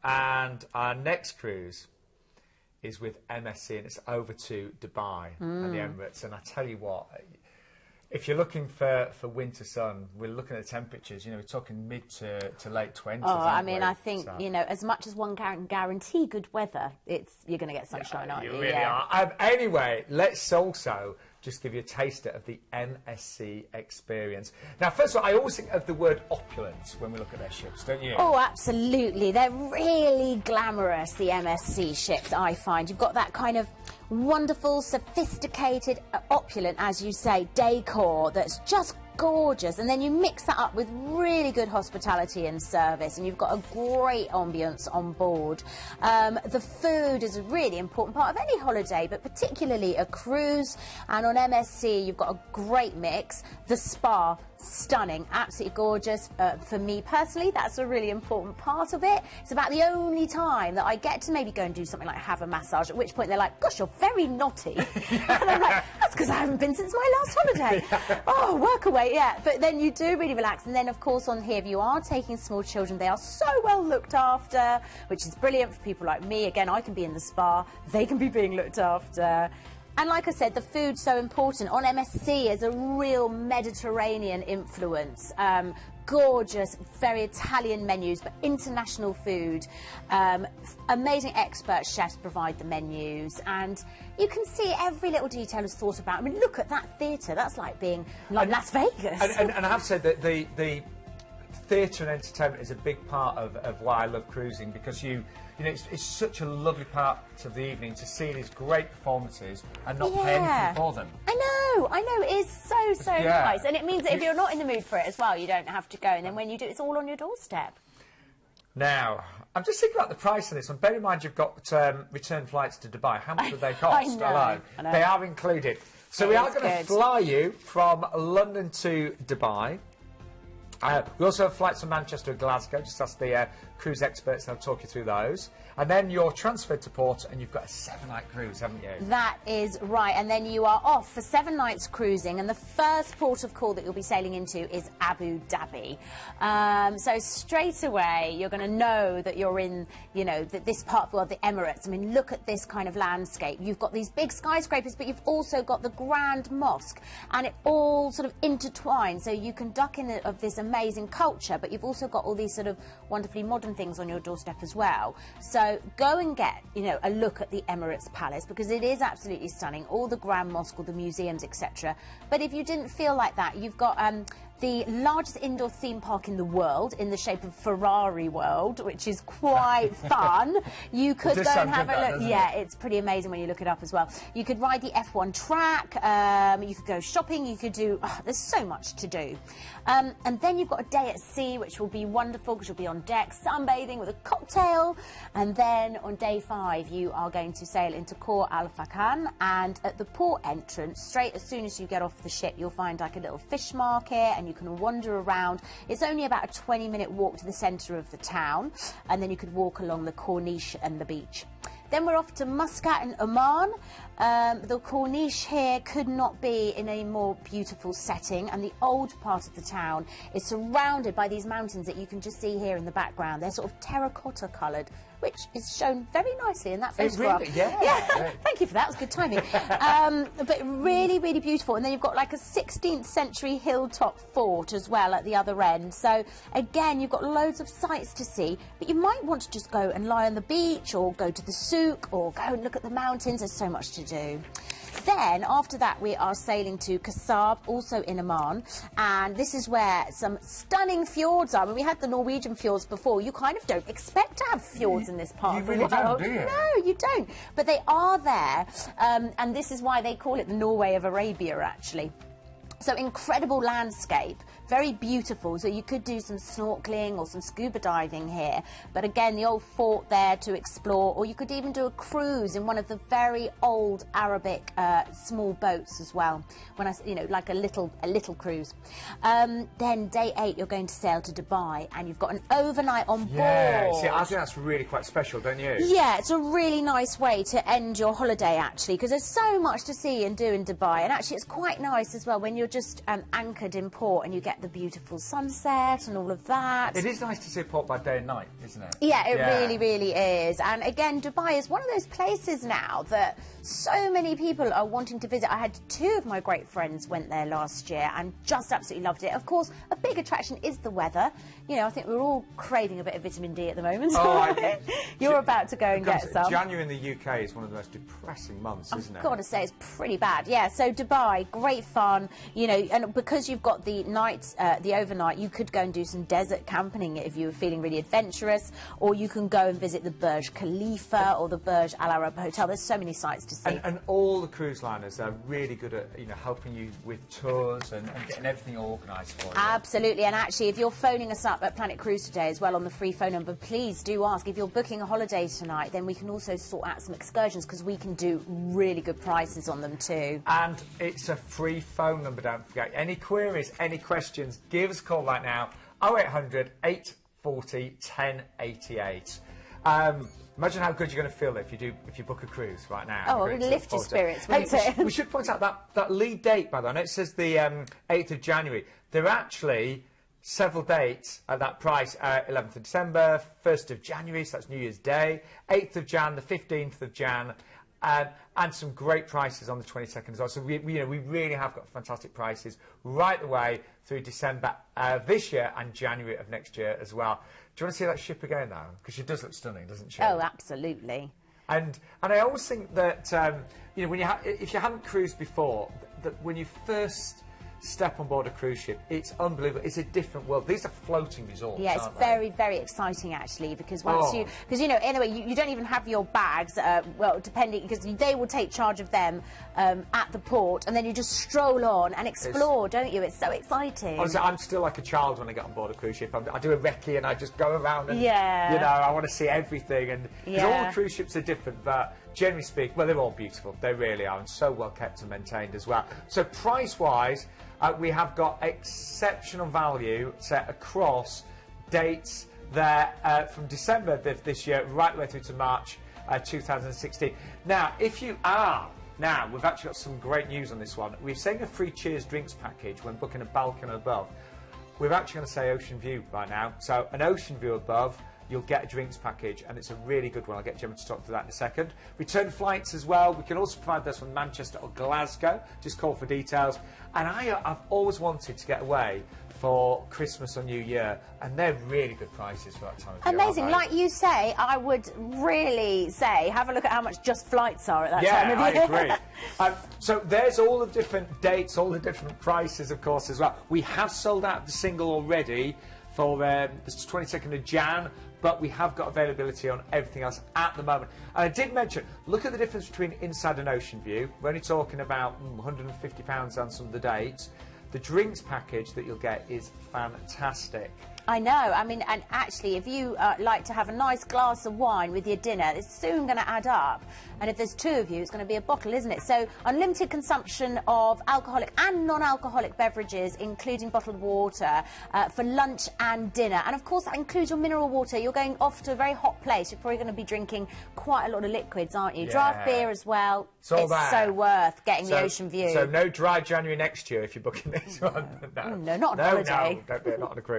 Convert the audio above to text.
And our next cruise is with MSC, and it's over to Dubai and the Emirates. And I tell you what, if you're looking for winter sun, we're looking at temperatures, you know, we're talking mid to late 20s. Oh, I mean, I think, you know, as much as one can guarantee good weather, you're going to get sunshine, aren't you? You really are. Anyway, let's also just give you a taster of the MSC experience. Now, first of all, I always think of the word opulence when we look at their ships, don't you? Oh, absolutely. They're really glamorous, the MSC ships, I find. You've got that kind of wonderful, sophisticated, opulent, as you say, decor that's just gorgeous, and then you mix that up with really good hospitality and service, and you've got a great ambience on board. The food is a really important part of any holiday, but particularly a cruise, and on MSC you've got a great mix. The spa, stunning, absolutely gorgeous. For me personally, that's a really important part of it. It's about the only time that I get to maybe go and do something like have a massage, at which point they're like, gosh, you're very naughty. And I'm like, that's because I haven't been since my last holiday. Oh, work away. Yeah, but then you do really relax. And then, of course, on here, if you are taking small children, they are so well looked after, which is brilliant for people like me. Again, I can be in the spa, they can be being looked after. And like I said, the food's so important. On MSC is a real Mediterranean influence. Gorgeous, very Italian menus, but international food. Amazing expert chefs provide the menus, and you can see every little detail is thought about. I mean, look at that theatre. That's like being like Las Vegas. And I have to say that the theatre and entertainment is a big part of why I love cruising, because you know, it's such a lovely part of the evening to see these great performances and not pay anything for them. I know, it is so nice, and it means that if you're not in the mood for it as well, you don't have to go, and then when you do, it's all on your doorstep. Now, I'm just thinking about the price of this one. Bear in mind you've got return flights to Dubai. How much would they cost? I know. They are included. So we are going to fly you from London to Dubai. We also have flights from Manchester and Glasgow. Just ask the cruise experts and they'll talk you through those. And then you're transferred to port and you've got a 7-night cruise, haven't you? That is right. And then you are off for 7 nights cruising, and the first port of call that you'll be sailing into is Abu Dhabi. So straight away you're going to know that you're in, you know, this part of the world, the Emirates. I mean, look at this kind of landscape. You've got these big skyscrapers, but you've also got the Grand Mosque, and it all sort of intertwines, so you can duck in of this amazing culture, but you've also got all these sort of wonderfully modern things on your doorstep as well. So go and get, you know, a look at the Emirates Palace, because it is absolutely stunning, all the Grand Mosque, all the museums, etc. But if you didn't feel like that, you've got the largest indoor theme park in the world, in the shape of Ferrari World, which is quite fun. You could go and have a look. Yeah, it's pretty amazing when you look it up as well. You could ride the F1 track, you could go shopping, you could do, there's so much to do. And then you've got a day at sea, which will be wonderful, because you'll be on deck sunbathing with a cocktail. And then on day 5, you are going to sail into Khor Al Fakhan, and at the port entrance, straight as soon as you get off the ship, you'll find like a little fish market, and you can wander around. It's only about a 20-minute walk to the centre of the town, and then you could walk along the Corniche and the beach. Then we're off to Muscat in Oman. The Corniche here could not be in a more beautiful setting, and the old part of the town is surrounded by these mountains that you can just see here in the background. They're sort of terracotta coloured, which is shown very nicely in that photograph. Really? Yeah. Thank you for that. It was good timing. But really, really beautiful. And then you've got like a 16th century hilltop fort as well at the other end. So again, you've got loads of sights to see, but you might want to just go and lie on the beach, or go to the souk, or go and look at the mountains. There's so much to do. Then, after that, we are sailing to Kasab, also in Oman, and this is where some stunning fjords are. I mean, we had the Norwegian fjords before. You kind of don't expect to have fjords in this part of the world. Don't, do you? No, you don't. But they are there, and this is why they call it the Norway of Arabia, actually. So incredible landscape, very beautiful. So you could do some snorkeling or some scuba diving here. But again, the old fort there to explore, or you could even do a cruise in one of the very old Arabic small boats as well. When like a little cruise. Then day 8, you're going to sail to Dubai, and you've got an overnight on board. Yeah, see, I think that's really quite special, don't you? Yeah, it's a really nice way to end your holiday, actually, because there's so much to see and do in Dubai, and actually it's quite nice as well when you're just anchored in port and you get get the beautiful sunset and all of that. It is nice to see a port by day and night, isn't it? Yeah, it really, really is. And again, Dubai is one of those places now that so many people are wanting to visit. I had 2 of my great friends went there last year and just absolutely loved it. Of course, a big attraction is the weather. You know, I think we're all craving a bit of vitamin D at the moment. Oh, You're about to go and get some. January in the UK is one of the most depressing months, isn't it? I've got to say, it's pretty bad. Yeah, so Dubai, great fun, you know, and because you've got the night, the overnight, you could go and do some desert camping if you were feeling really adventurous, or you can go and visit the Burj Khalifa or the Burj Al Arab Hotel. There's so many sites to see. And all the cruise liners are really good at, you know, helping you with tours and getting everything organised for you. Absolutely, and actually, if you're phoning us up at Planet Cruise today as well on the free phone number, please do ask. If you're booking a holiday tonight, then we can also sort out some excursions because we can do really good prices on them too. And it's a free phone number, don't forget. Any queries, any questions, give us a call right now, 0800 840 1088. Imagine how good you're going to feel if you book a cruise right now. Oh, it would lift your spirits, wouldn't it? We should point out that lead date, by the way. I know it says the 8th of January. There are actually several dates at that price. 11th of December, 1st of January, so that's New Year's Day, 8th of Jan, the 15th of Jan, and some great prices on the 22nd as well. So we really have got fantastic prices right the way through December this year and January of next year as well. Do you want to see that ship again now? Because she does look stunning, doesn't she? Oh, absolutely. And I always think that you know, if you haven't cruised before, that when you first step on board a cruise ship, it's unbelievable. It's a different world. These are floating resorts. Yeah, it's very, very exciting actually, because once because you know, anyway, you don't even have your bags. Well, depending, because they will take charge of them at the port, and then you just stroll on and explore, don't you? It's so exciting. Honestly, I'm still like a child when I get on board a cruise ship. I do a recce and I just go around and you know, I want to see everything. And because all the cruise ships are different, but generally speaking, well, they're all beautiful. They really are, and so well kept and maintained as well. So price-wise, we have got exceptional value set across dates there from December this year right the way through to March 2016. Now, if you are... Now, we've actually got some great news on this one. We're saying a free Cheers drinks package when booking a balcony above. We're actually going to say Ocean View right now. So an Ocean View above, you'll get a drinks package, and it's a really good one. I'll get Gemma to talk to that in a second. Return flights as well. We can also provide those from Manchester or Glasgow. Just call for details. And I've always wanted to get away for Christmas or New Year, and they're really good prices for that time of year. Amazing. Like you say, I would really say, have a look at how much just flights are at that time of year. Yeah, I agree. So there's all the different dates, all the different prices, of course, as well. We have sold out the single already for the 22nd of Jan, but we have got availability on everything else at the moment. And I did mention, look at the difference between Inside and Ocean View. We're only talking about £150 on some of the dates. The drinks package that you'll get is fantastic. I know. I mean, and actually, if you like to have a nice glass of wine with your dinner, it's soon going to add up. And if there's 2 of you, it's going to be a bottle, isn't it? So unlimited consumption of alcoholic and non-alcoholic beverages, including bottled water, for lunch and dinner. And, of course, that includes your mineral water. You're going off to a very hot place. You're probably going to be drinking quite a lot of liquids, aren't you? Yeah. Draft beer as well. It's so worth getting the Ocean View. So no dry January next year if you're booking this one. No, not on holiday. No, not on a cruise.